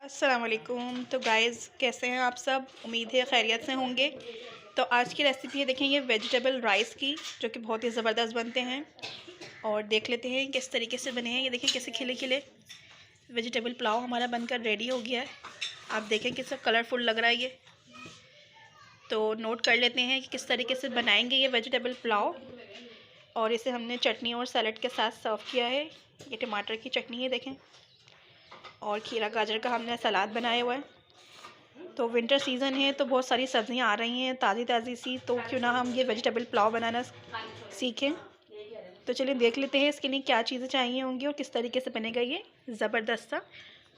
अस्सलाम वालेकुम। तो गाइज़ कैसे हैं आप सब? उम्मीद है खैरियत से होंगे। तो आज की रेसिपी है, देखें, ये वेजिटेबल राइस की, जो कि बहुत ही ज़बरदस्त बनते हैं। और देख लेते हैं किस तरीके से बने हैं। ये देखिए कैसे खिले खिले वेजिटेबल पुलाव हमारा बनकर रेडी हो गया है। आप देखें कितना कलरफुल लग रहा है ये। तो नोट कर लेते हैं कि किस तरीके से बनाएंगे ये वेजिटेबल पुलाव। और इसे हमने चटनी और सैलड के साथ सर्व किया है। ये टमाटर की चटनी है देखें, और खीरा गाजर का हमने सलाद बनाया हुआ है। तो विंटर सीज़न है तो बहुत सारी सब्ज़ियाँ आ रही हैं ताज़ी ताज़ी सी, तो क्यों ना हम ये वेजिटेबल पुलाव बनाना सीखें। तो चलिए देख लेते हैं इसके लिए क्या चीज़ें चाहिए होंगी और किस तरीके से बनेगा ये ज़बरदस्त सा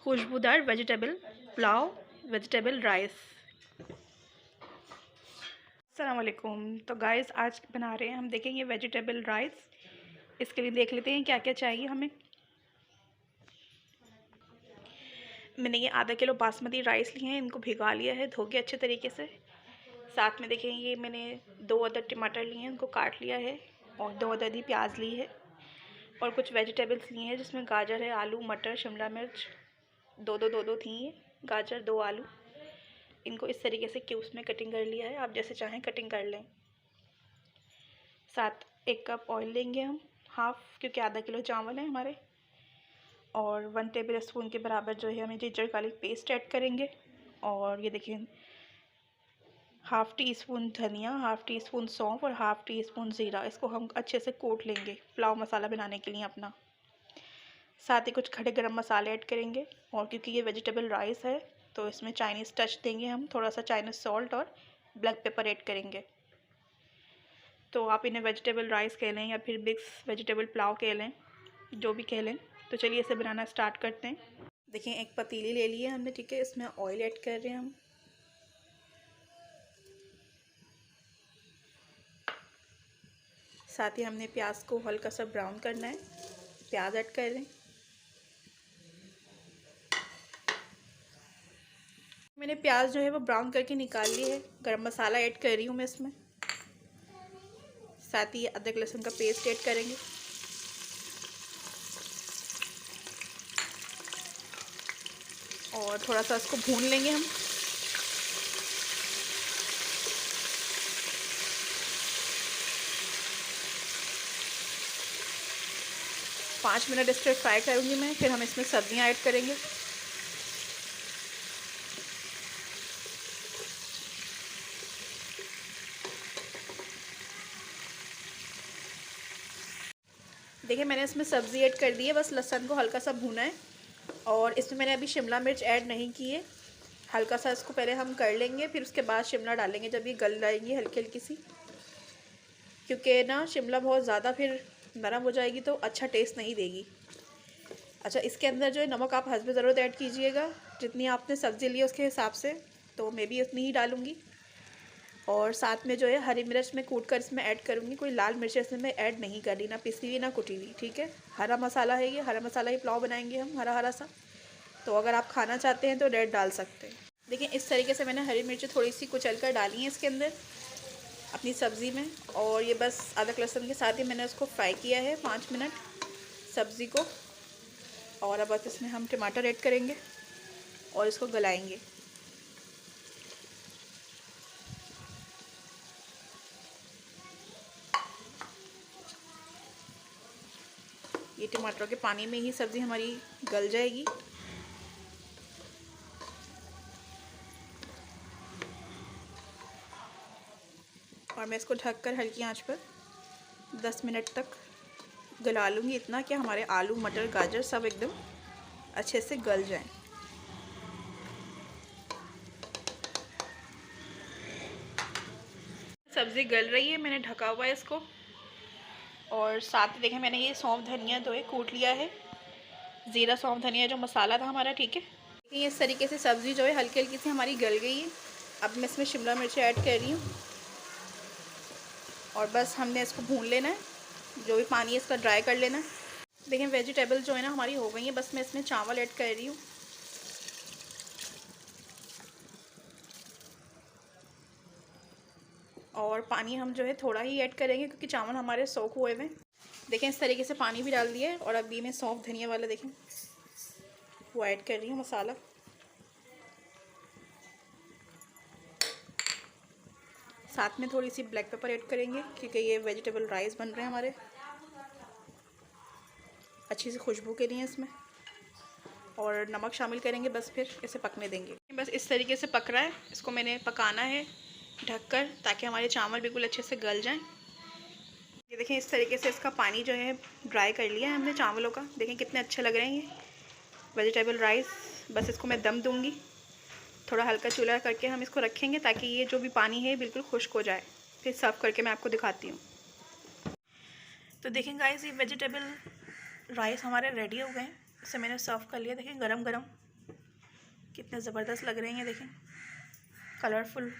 खुशबूदार वेजिटेबल पुलाव, वेजिटेबल राइस। अस्सलाम वालेकुम। तो गाइस आज बना रहे हैं हम, देखेंगे वेजिटेबल राइस। इसके लिए देख लेते हैं क्या क्या चाहिए हमें। मैंने ये आधा किलो बासमती राइस लिए हैं, इनको भिगा लिया है धो के अच्छे तरीके से। साथ में देखें ये मैंने 2 अदद टमाटर लिए हैं, उनको काट लिया है। और 2 अदद ही प्याज ली है। और कुछ वेजिटेबल्स लिए हैं जिसमें गाजर है, आलू, मटर, शिमला मिर्च, दो थी ये गाजर, 2 आलू। इनको इस तरीके से क्यूब्स में कटिंग कर लिया है, आप जैसे चाहें कटिंग कर लें। साथ 1 कप ऑयल लेंगे हम, हाफ़, क्योंकि आधा किलो चावल है हमारे। और 1 टेबल स्पून के बराबर जो है हमें जिंजर गार्लिक पेस्ट ऐड करेंगे। और ये देखिए हाफ़ टी स्पून धनिया, हाफ़ टी स्पून सौंफ और हाफ़ टी स्पून ज़ीरा। इसको हम अच्छे से कूट लेंगे पुलाव मसाला बनाने के लिए अपना। साथ ही कुछ खड़े गरम मसाले ऐड करेंगे। और क्योंकि ये वेजिटेबल राइस है तो इसमें चाइनीज़ टच देंगे हम, थोड़ा सा चाइनीज़ सॉल्ट और ब्लैक पेपर ऐड करेंगे। तो आप इन्हें वेजिटेबल राइस कह लें या फिर मिक्स वेजिटेबल पुलाव कह लें, जो भी कह लें। तो चलिए इसे बनाना स्टार्ट करते हैं। देखिए एक पतीली ले ली है हमने, ठीक है, इसमें ऑयल ऐड कर रहे हैं हम। साथ ही हमने प्याज को हल्का सा ब्राउन करना है, प्याज ऐड कर दें। मैंने प्याज जो है वो ब्राउन करके निकाल ली है। गरम मसाला ऐड कर रही हूँ मैं इसमें। साथ ही अदरक लहसुन का पेस्ट ऐड करेंगे। और थोड़ा सा इसको भून लेंगे हम। पाँच मिनट इस पर फ्राई करूँगी मैं, फिर हम इसमें सब्जियाँ ऐड करेंगे। देखिए मैंने इसमें सब्ज़ी ऐड कर दी है, बस लहसुन को हल्का सा भूना है। और इसमें मैंने अभी शिमला मिर्च ऐड नहीं की है। हल्का सा इसको पहले हम कर लेंगे, फिर उसके बाद शिमला डालेंगे जब ये गल जाएगी हल्की हल्की सी। क्योंकि ना शिमला बहुत ज़्यादा फिर नरम हो जाएगी तो अच्छा टेस्ट नहीं देगी। अच्छा, इसके अंदर जो है नमक आप हस्ब ज़रूरत ऐड कीजिएगा, जितनी आपने सब्ज़ी ली है उसके हिसाब से। तो मैं भी उतनी ही डालूँगी। और साथ में जो है हरी मिर्च मैं कूट कर इसमें ऐड करूँगी। कोई लाल मिर्च इसमें मैं ऐड नहीं कर रही, ना पिसी हुई ना कुटी हुई, ठीक है। हरा मसाला है ये, हरा मसाला ही पुलाव बनाएंगे हम, हरा हरा सा। तो अगर आप खाना चाहते हैं तो रेड डाल सकते हैं। देखिए इस तरीके से मैंने हरी मिर्च थोड़ी सी कुचल कर डाली है इसके अंदर अपनी सब्ज़ी में। और ये बस अदरक लहसुन के साथ ही मैंने उसको फ्राई किया है 5 मिनट सब्ज़ी को। और अब बस इसमें हम टमाटर ऐड करेंगे और इसको गलाएंगे। ये टमाटर के पानी में ही सब्ज़ी हमारी गल जाएगी। और मैं इसको ढककर हल्की आंच पर 10 मिनट तक गला लूँगी, इतना कि हमारे आलू, मटर, गाजर सब एकदम अच्छे से गल जाएं। सब्ज़ी गल रही है, मैंने ढका हुआ है इसको। और साथ ही देखें मैंने ये सौंफ धनिया तो है कूट लिया है, ज़ीरा सौंफ धनिया जो मसाला था हमारा, ठीक है। देखिए इस तरीके से सब्ज़ी जो है हल्की हल्की सी हमारी गल गई है। अब मैं इसमें शिमला मिर्च ऐड कर रही हूँ। और बस हमने इसको भून लेना है, जो भी पानी है इसका ड्राई कर लेना है। देखिए वेजिटेबल जो है ना हमारी हो गई है, बस मैं इसमें चावल ऐड कर रही हूँ। और पानी हम जो है थोड़ा ही ऐड करेंगे क्योंकि चावल हमारे सोख हुए हुए। देखें इस तरीके से पानी भी डाल दिया है। और अभी मैं सौंफ धनिया वाला देखें वो ऐड कर रही हूँ मसाला। साथ में थोड़ी सी ब्लैक पेपर ऐड करेंगे क्योंकि ये वेजिटेबल राइस बन रहे हैं हमारे, अच्छी सी खुशबू के लिए इसमें। और नमक शामिल करेंगे, बस फिर इसे पकने देंगे। बस इस तरीके से पक रहा है, इसको मैंने पकाना है ढककर ताकि हमारे चावल बिल्कुल अच्छे से गल जाएं। ये देखें इस तरीके से इसका पानी जो है ड्राई कर लिया है हमने चावलों का। देखें कितने अच्छे लग रहे हैं ये वेजिटेबल राइस। बस इसको मैं दम दूंगी, थोड़ा हल्का चूल्हा करके हम इसको रखेंगे ताकि ये जो भी पानी है बिल्कुल खुश्क हो जाए। फिर सर्व करके मैं आपको दिखाती हूँ। तो देखें गाइस ये वेजिटेबल राइस हमारे रेडी हो गए हैं, इसे मैंने सर्व कर लिया। देखें गरम गरम कितने ज़बरदस्त लग रहे हैं। ये देखें कलरफुल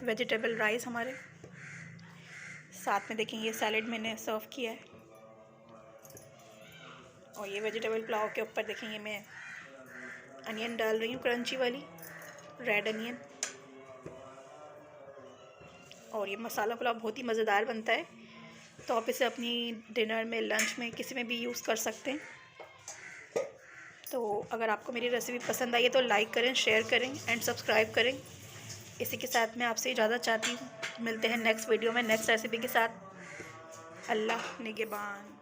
वेजिटेबल राइस हमारे। साथ में देखें ये सैलेड मैंने सर्व किया है, और ये वेजिटेबल पुलाव के ऊपर देखें ये मैं अनियन डाल रही हूँ, क्रंची वाली रेड अनियन। और ये मसाला पुलाव बहुत ही मज़ेदार बनता है, तो आप इसे अपनी डिनर में, लंच में, किसी में भी यूज़ कर सकते हैं। तो अगर आपको मेरी रेसिपी पसंद आई है तो लाइक करें, शेयर करें एंड सब्सक्राइब करें। इसी के साथ मैं आपसे इजाज़त चाहती हूँ। मिलते हैं नेक्स्ट वीडियो में नेक्स्ट रेसिपी के साथ। अल्लाह निगहबान।